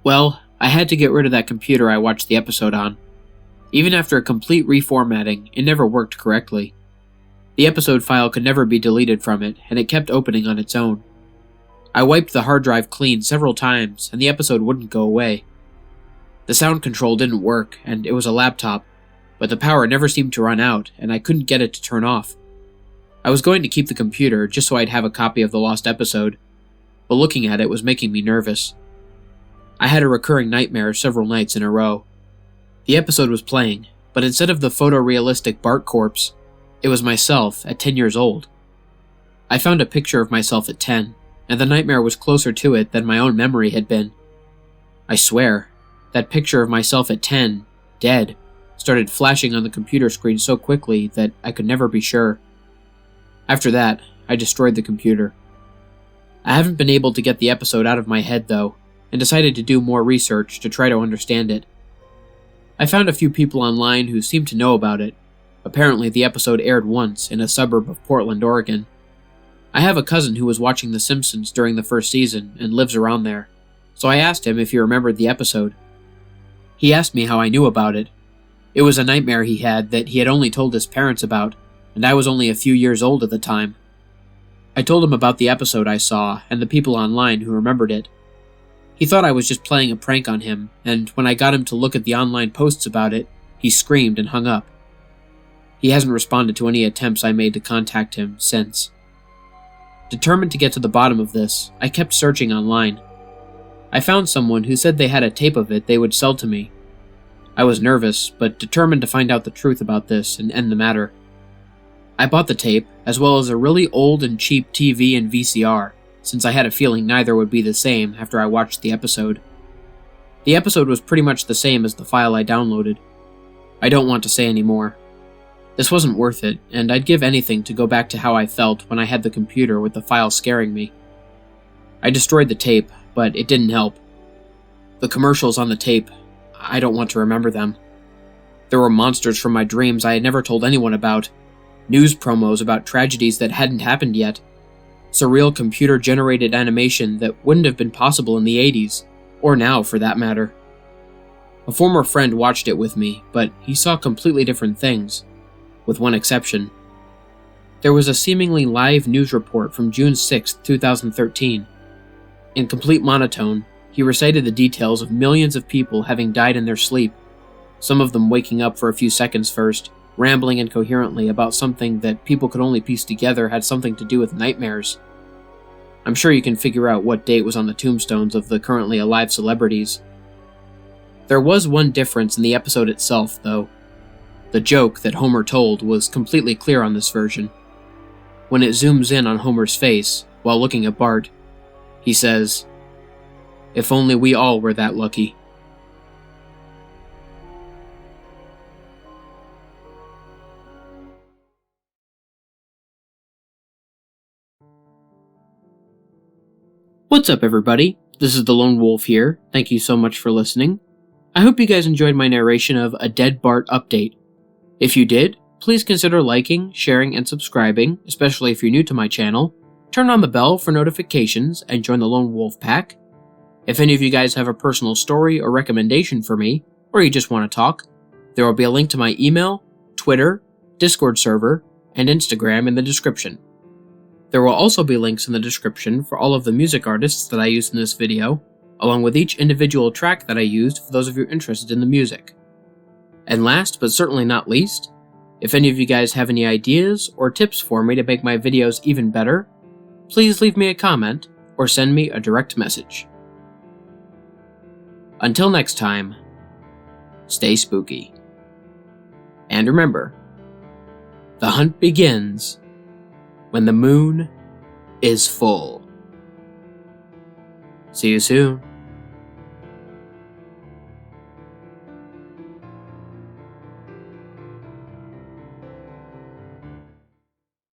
Well, I had to get rid of that computer I watched the episode on. Even after a complete reformatting, it never worked correctly. The episode file could never be deleted from it, and it kept opening on its own. I wiped the hard drive clean several times, and the episode wouldn't go away. The sound control didn't work, and it was a laptop, but the power never seemed to run out, and I couldn't get it to turn off. I was going to keep the computer just so I'd have a copy of the lost episode, but looking at it was making me nervous. I had a recurring nightmare several nights in a row. The episode was playing, but instead of the photorealistic Bart corpse, it was myself at 10 years old. I found a picture of myself at 10, and the nightmare was closer to it than my own memory had been. I swear, that picture of myself at 10, dead, started flashing on the computer screen so quickly that I could never be sure. After that, I destroyed the computer. I haven't been able to get the episode out of my head though, and decided to do more research to try to understand it. I found a few people online who seemed to know about it. Apparently the episode aired once in a suburb of Portland, Oregon. I have a cousin who was watching The Simpsons during the first season and lives around there, so I asked him if he remembered the episode. He asked me how I knew about it. It was a nightmare he had that he had only told his parents about, and I was only a few years old at the time. I told him about the episode I saw and the people online who remembered it. He thought I was just playing a prank on him, and when I got him to look at the online posts about it, he screamed and hung up. He hasn't responded to any attempts I made to contact him since. Determined to get to the bottom of this, I kept searching online. I found someone who said they had a tape of it they would sell to me. I was nervous, but determined to find out the truth about this and end the matter. I bought the tape, as well as a really old and cheap TV and VCR, since I had a feeling neither would be the same after I watched the episode. The episode was pretty much the same as the file I downloaded. I don't want to say any more. This wasn't worth it, and I'd give anything to go back to how I felt when I had the computer with the file scaring me. I destroyed the tape, but it didn't help. The commercials on the tape, I don't want to remember them. There were monsters from my dreams I had never told anyone about, news promos about tragedies that hadn't happened yet, surreal computer-generated animation that wouldn't have been possible in the 80s, or now for that matter. A former friend watched it with me, but he saw completely different things, with one exception. There was a seemingly live news report from June 6, 2013. In complete monotone, he recited the details of millions of people having died in their sleep, some of them waking up for a few seconds first, rambling incoherently about something that people could only piece together had something to do with nightmares. I'm sure you can figure out what date was on the tombstones of the currently alive celebrities. There was one difference in the episode itself, though. The joke that Homer told was completely clear on this version. When it zooms in on Homer's face, while looking at Bart, he says, "If only we all were that lucky." What's up, everybody? This is the Lone Wolf here. Thank you so much for listening. I hope you guys enjoyed my narration of a Dead Bart update. If you did, please consider liking, sharing, and subscribing, especially if you're new to my channel. Turn on the bell for notifications and join the Lone Wolf Pack. If any of you guys have a personal story or recommendation for me, or you just want to talk, there will be a link to my email, Twitter, Discord server, and Instagram in the description. There will also be links in the description for all of the music artists that I used in this video, along with each individual track that I used for those of you interested in the music. And last but certainly not least, if any of you guys have any ideas or tips for me to make my videos even better, please leave me a comment or send me a direct message. Until next time, stay spooky. And remember, the hunt begins when the moon is full. See you soon.